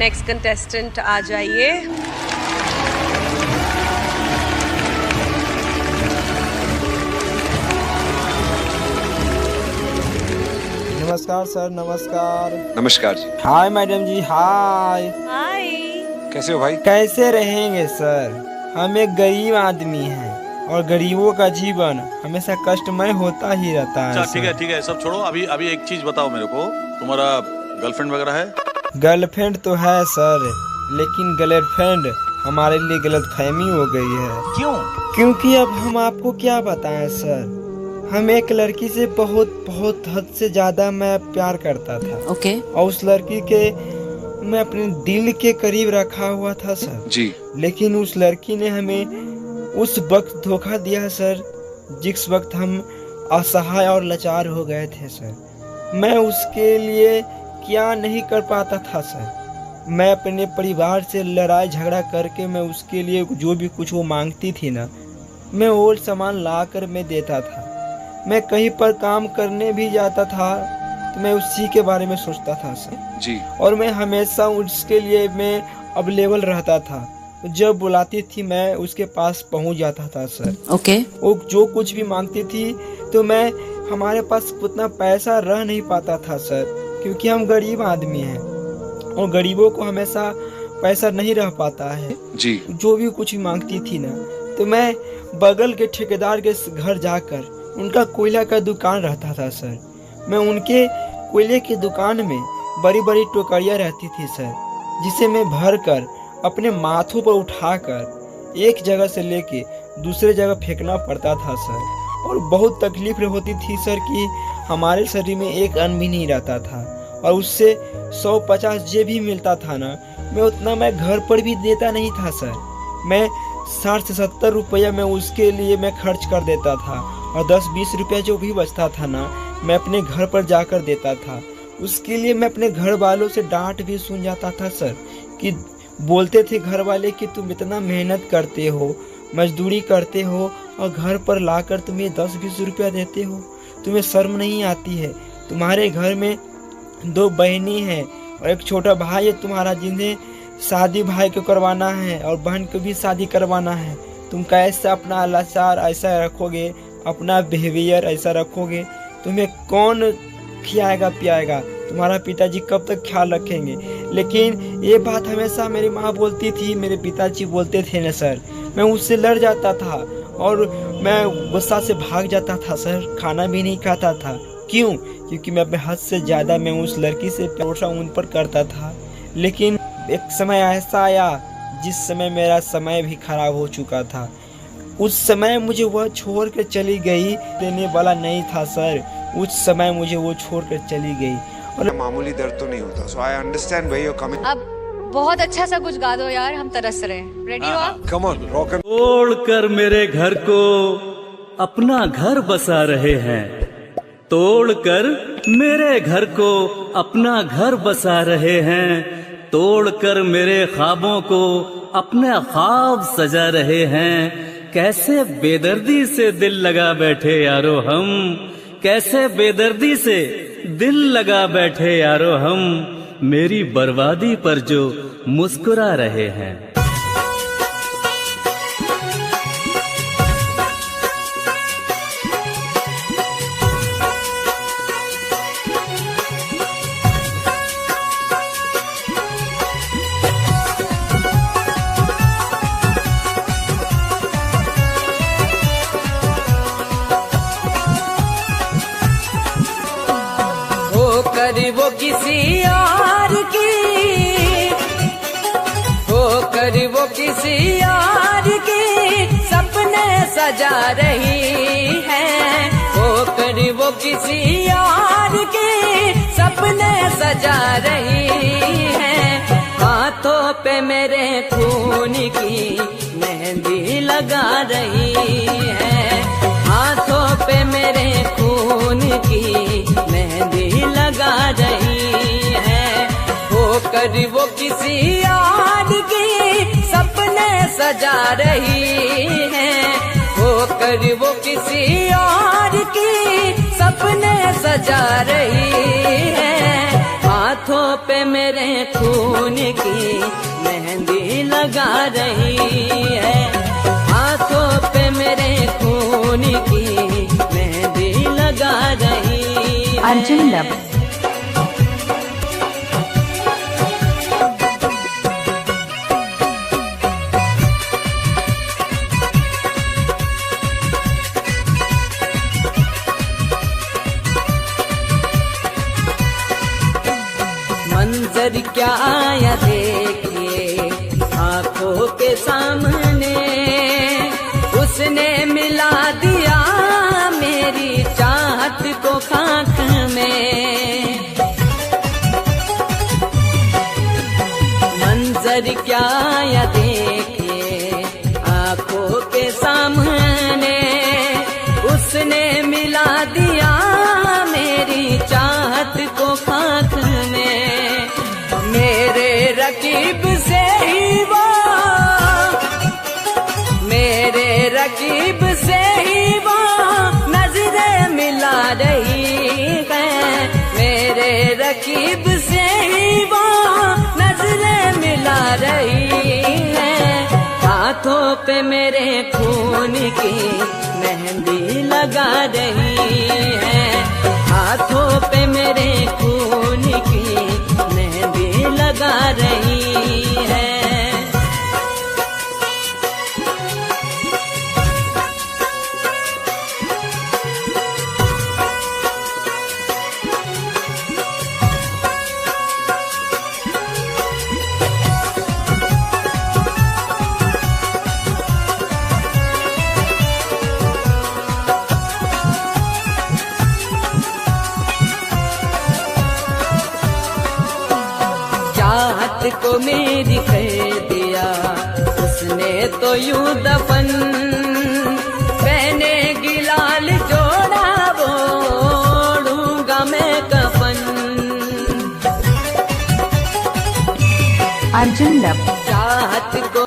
Next contestant आ जाइए। नमस्कार sir, नमस्कार। नमस्कार जी। हाय मैडम जी, हाय। हाय। कैसे हो भाई? कैसे रहेंगे सर, हम एक गरीब आदमी हैं और गरीबों का जीवन हमेशा कष्टमय होता ही रहता है। अच्छा ठीक है सब छोड़ो, अभी एक चीज बताओ मेरे को, तुम्हारा गर्लफ्रेंड वगैरह है? गर्लफ्रेंड तो है सर, लेकिन गर्लफ्रेंड हमारे लिए गलतफहमी हो गई है। क्यों? क्योंकि अब हम आपको क्या बताएं सर, हम एक लड़की से बहुत हद से ज्यादा मैं प्यार करता था। ओके। और उस लड़की के मैं अपने दिल के करीब रखा हुआ था सर जी। लेकिन उस लड़की ने हमें उस वक्त धोखा दिया सर, जिस वक्त हम असहाय और लाचार हो गए थे सर। मैं उसके लिए क्या नहीं कर पाता था सर। मैं अपने परिवार से लड़ाई झगड़ा करके मैं उसके लिए जो भी कुछ वो मांगती थी ना, मैं वो सामान ला कर मैं देता था। मैं कहीं पर काम करने भी जाता था तो मैं उसी के बारे में सोचता था सर जी। और मैं हमेशा उसके लिए मैं अवेलेबल रहता था। जब बुलाती थी मैं उसके पास पहुंच जाता था सर। ओके। वो जो कुछ भी मांगती थी तो मैं, हमारे पास उतना पैसा रह नहीं पाता था सर, क्योंकि हम गरीब आदमी हैं और गरीबों को हमेशा पैसा नहीं रह पाता है जी। जो भी कुछ भी मांगती थी ना, तो मैं बगल के ठेकेदार के घर जाकर, उनका कोयला का दुकान रहता था सर, मैं उनके कोयले की दुकान में बड़ी बड़ी टोकरियां रहती थी सर, जिसे मैं भर कर अपने माथों पर उठाकर एक जगह से लेके दूसरे जगह फेंकना पड़ता था सर। और बहुत तकलीफ होती थी सर कि हमारे शरीर में एक अन्न भी नहीं रहता था और उससे 150 जे भी मिलता था ना, मैं उतना मैं घर पर भी देता नहीं था सर। मैं 60 से 70 रुपया मैं उसके लिए मैं खर्च कर देता था और 10-20 रुपया जो भी बचता था ना, मैं अपने घर पर जाकर देता था। उसके लिए मैं अपने घर वालों से डांट भी सुन जाता था सर, कि बोलते थे घर वाले कि तुम इतना मेहनत करते हो, मजदूरी करते हो और घर पर लाकर तुम्हें 10-20 रुपया देते हो, तुम्हें शर्म नहीं आती है? तुम्हारे घर में 2 बहनी हैं और एक छोटा भाई है तुम्हारा, जिन्हें शादी भाई को करवाना है और बहन को भी शादी करवाना है। तुम कैसे अपना लाचार ऐसा रखोगे, अपना बिहेवियर ऐसा रखोगे? तुम्हें कौन खिलाएगा पियाएगा? तुम्हारा पिताजी कब तक ख्याल रखेंगे? लेकिन ये बात हमेशा मेरी माँ बोलती थी, मेरे पिताजी बोलते थे ना सर, मैं उससे लड़ जाता था और मैं गुस्सा से भाग जाता था सर, खाना भी नहीं खाता था। क्यों? क्योंकि मैं अपने हद से ज़्यादा मैं उस लड़की से भरोसा उन पर करता था। लेकिन एक समय ऐसा आया जिस समय मेरा समय भी खराब हो चुका था। उस समय मुझे वह छोड़ कर चली गई, देने वाला नहीं था सर। उस समय मुझे वो छोड़ कर चली गई और मामूली दर्द तो नहीं होता। So I understand where you're coming. अब बहुत अच्छा सा कुछ गा दो यार, हम तरस रहे हैं। रेडी हो आप? Come on, rock and तोड़ कर मेरे घर को अपना घर बसा रहे हैं, तोड़ कर मेरे घर को अपना घर बसा रहे हैं, तोड़ कर मेरे ख्वाबों को अपने ख्वाब सजा रहे हैं। कैसे बेदर्दी से दिल लगा बैठे यारो हम, कैसे बेदर्दी से दिल लगा बैठे यारो हम, मेरी बर्बादी पर जो मुस्कुरा रहे हैं। वो किसी यार की, होकर वो किसी यार की सपने सजा रही है, होकर वो किसी यार की सपने सजा रही है। हाथों पे मेरे खून की मेहंदी लगा रही है, हाथों पे मेरे खून की मेहंदी लगा रही है। होकर वो किसी यार की सपने सजा रही है, होकर वो किसी यार की सपने सजा रही है। हाथों पे मेरे खून की अर्जुन लब। मंजर क्या आया देखिए आंखों के सामने, उसने मिला दिया मेरी चाहत को खाक में। मंजर क्या आया देखिए आंखों के सामने, उसने मिला दिया मेरी चाहत को खाक में। मेरे रकीब से ही वो, मेरे रकीब से ही वो नजरें मिला रही है। मेरे रकीब से ही वो नजरें मिला रही है। हाथों पे मेरे खून की मेहंदी लगा रही है। हाथों पे मेरे खून की मेहंदी लगा रही है। चाहत को मेरी कर दिया उसने तो यूं दफन। मैंने गिलाल जोड़ा वो ओढ़ूंगा मैं कफन। अर्जुन लब। चाहत को